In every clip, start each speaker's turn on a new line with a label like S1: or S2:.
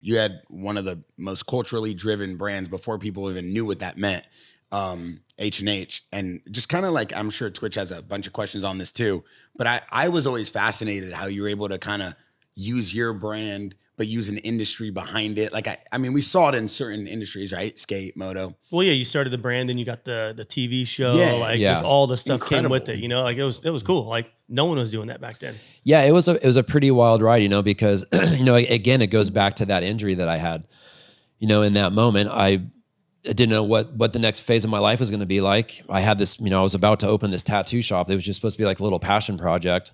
S1: you had one of the most culturally driven brands before people even knew what that meant, H&H. And just kind of like, I'm sure Twitch has a bunch of questions on this too, but I was always fascinated how you were able to kind of use your brand, but use an industry behind it. Like, I mean, we saw it in certain industries, right? Skate, moto.
S2: Well, yeah, you started the brand and you got the TV show, just all the stuff came with it, you know, like it was cool. Like no one was doing that back then.
S3: Yeah, it was a pretty wild ride, you know, because, you know, again, it goes back to that injury that I had, you know, in that moment. I didn't know what the next phase of my life was going to be like. I had this, you know, I was about to open this tattoo shop. It was just supposed to be like a little passion project,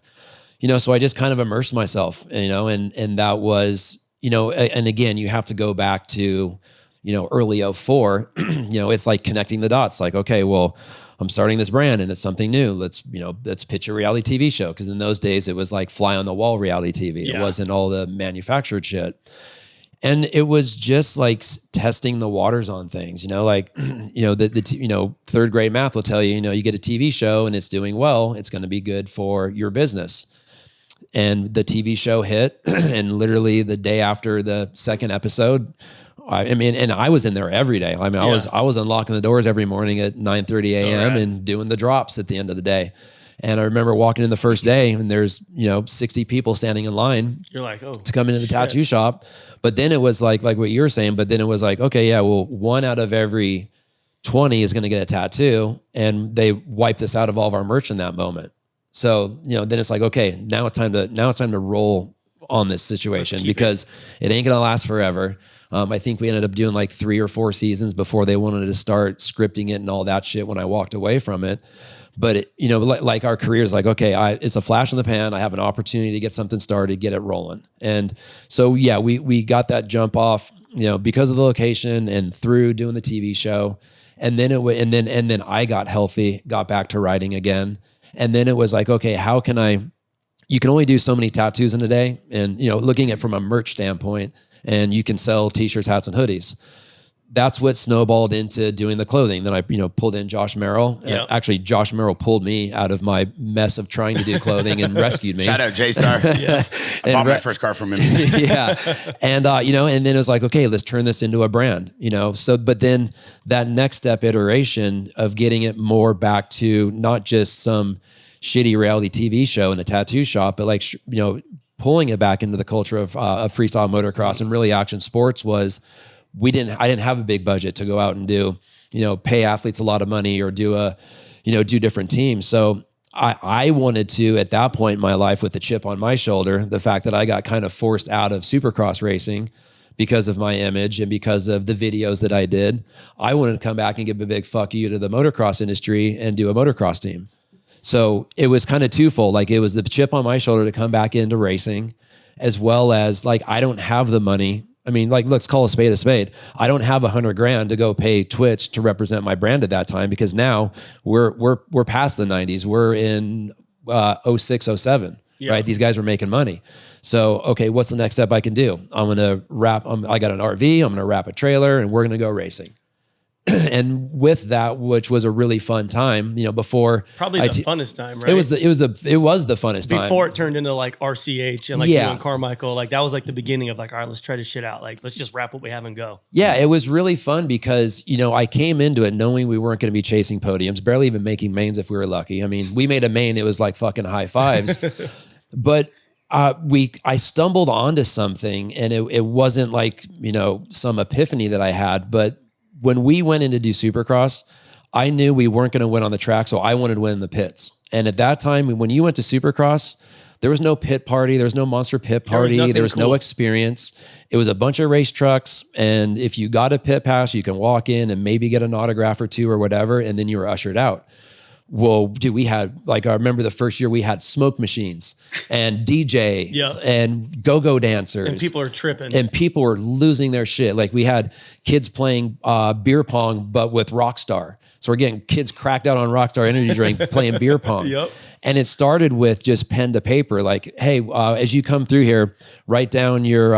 S3: you know, so I just kind of immersed myself, you know, and that was, you know, and again, you have to go back to, you know, early 04, you know, it's like connecting the dots, like, okay, well, I'm starting this brand and it's something new. Let's pitch a reality TV show. Cause in those days it was like fly on the wall reality TV. Yeah. It wasn't all the manufactured shit. And it was just like testing the waters on things, you know, like, you know, you know, third grade math will tell you, you know, you get a TV show and it's doing well, it's going to be good for your business. And the TV show hit, and literally the day after the second episode, I mean, and I was in there every day. I mean, I was unlocking the doors every morning at 9:30 a.m. and doing the drops at the end of the day. And I remember walking in the first day and there's, you know, 60 people standing in line. You're like, oh, to come into the tattoo shop. But then it was like what you were saying, but then it was like, okay, yeah, well, 1 out of every 20 is going to get a tattoo. And they wiped us out of all of our merch in that moment. So, you know, then it's like, okay, now it's time to roll on this situation because it ain't going to last forever. I think we ended up doing like 3 or 4 seasons before they wanted to start scripting it and all that shit when I walked away from it. But it, you know, like our career is like, okay, it's a flash in the pan. I have an opportunity to get something started, get it rolling. And so, yeah, we got that jump off, you know, because of the location and through doing the TV show. And then and then I got healthy, got back to writing again. And then it was like, okay, how can you can only do so many tattoos in a day. And, you know, looking at it from a merch standpoint, and you can sell t-shirts, hats, and hoodies. That's what snowballed into doing the clothing. Then I, you know, pulled in Josh Merrill. Yep. Actually, Josh Merrill pulled me out of my mess of trying to do clothing and rescued me.
S1: Shout out J-Star. Yeah. I bought my first car from him.
S3: Yeah. And, you know, and then it was like, okay, let's turn this into a brand, you know? So, but then that next step iteration of getting it more back to not just some shitty reality TV show in the tattoo shop, but like, you know, pulling it back into the culture of freestyle motocross and really action sports was, I didn't have a big budget to go out and do, you know, pay athletes a lot of money or do different teams. So I wanted to, at that point in my life with the chip on my shoulder, the fact that I got kind of forced out of supercross racing because of my image and because of the videos that I did, I wanted to come back and give a big fuck you to the motocross industry and do a motocross team. So it was kind of twofold. Like it was the chip on my shoulder to come back into racing, as well as like, I don't have the money. I mean, like, let's call a spade a spade. I don't have $100,000 to go pay Twitch to represent my brand at that time, because now we're past the 90s. We're in 06, 07, right? These guys were making money. So, okay, what's the next step I can do? I'm going to I got an RV, I'm going to wrap a trailer, and we're going to go racing. And with that, which was a really fun time, you know, before
S2: probably the funnest time, right?
S3: It was the funnest time
S2: before it turned into like RCH and like you and Carmichael. Like that was like the beginning of like, all right, let's try this shit out. Like, let's just wrap what we have and go.
S3: Yeah, it was really fun because, you know, I came into it knowing we weren't going to be chasing podiums, barely even making mains if we were lucky. I mean, we made a main, it was like fucking high fives, but I stumbled onto something, and it wasn't like, you know, some epiphany that I had, but when we went in to do Supercross, I knew we weren't going to win on the track, so I wanted to win in the pits. And at that time, when you went to Supercross, there was no pit party, there was no monster pit party, there was no experience. It was a bunch of race trucks, and if you got a pit pass, you can walk in and maybe get an autograph or two or whatever, and then you were ushered out. Well, dude, we had, like, I remember the first year we had smoke machines and DJs and go-go dancers.
S2: And people are tripping.
S3: And people were losing their shit. Like, we had kids playing beer pong, but with Rockstar. So we're getting kids cracked out on Rockstar Energy Drink playing beer pong.
S2: Yep.
S3: And it started with just pen to paper. Like, hey, as you come through here, write down your,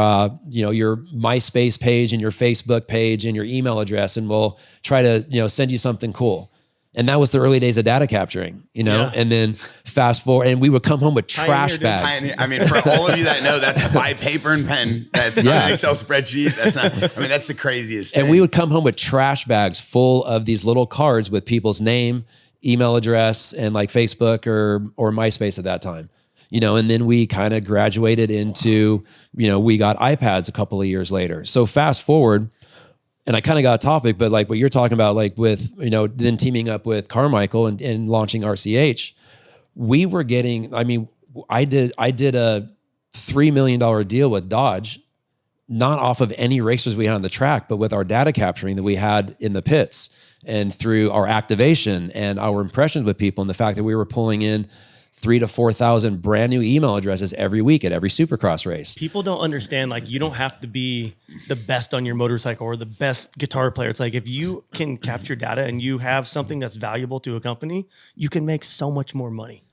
S3: your MySpace page and your Facebook page and your email address, and we'll try to, send you something cool. And that was the early days of data capturing, you know? Yeah. And then fast forward, and we would come home with trash bags.
S1: I mean, for all of you that know, that's by paper and pen. That's not an Excel spreadsheet. That's not, I mean, that's the craziest thing.
S3: And we would come home with trash bags full of these little cards with people's name, email address, and like Facebook or MySpace at that time. You know, and then we kind of graduated into, you know, we got iPads a couple of years later. So fast forward, and I kind of got a topic, but like what you're talking about, like with, you know, then teaming up with Carmichael and launching RCH, we were getting, I mean, I did a $3 million deal with Dodge, not off of any racers we had on the track, but with our data capturing that we had in the pits and through our activation and our impressions with people, and the fact that we were pulling in 3,000 to 4,000 brand new email addresses every week at every Supercross race.
S2: People don't understand, like, you don't have to be the best on your motorcycle or the best guitar player. It's like, if you can capture data and you have something that's valuable to a company, you can make so much more money.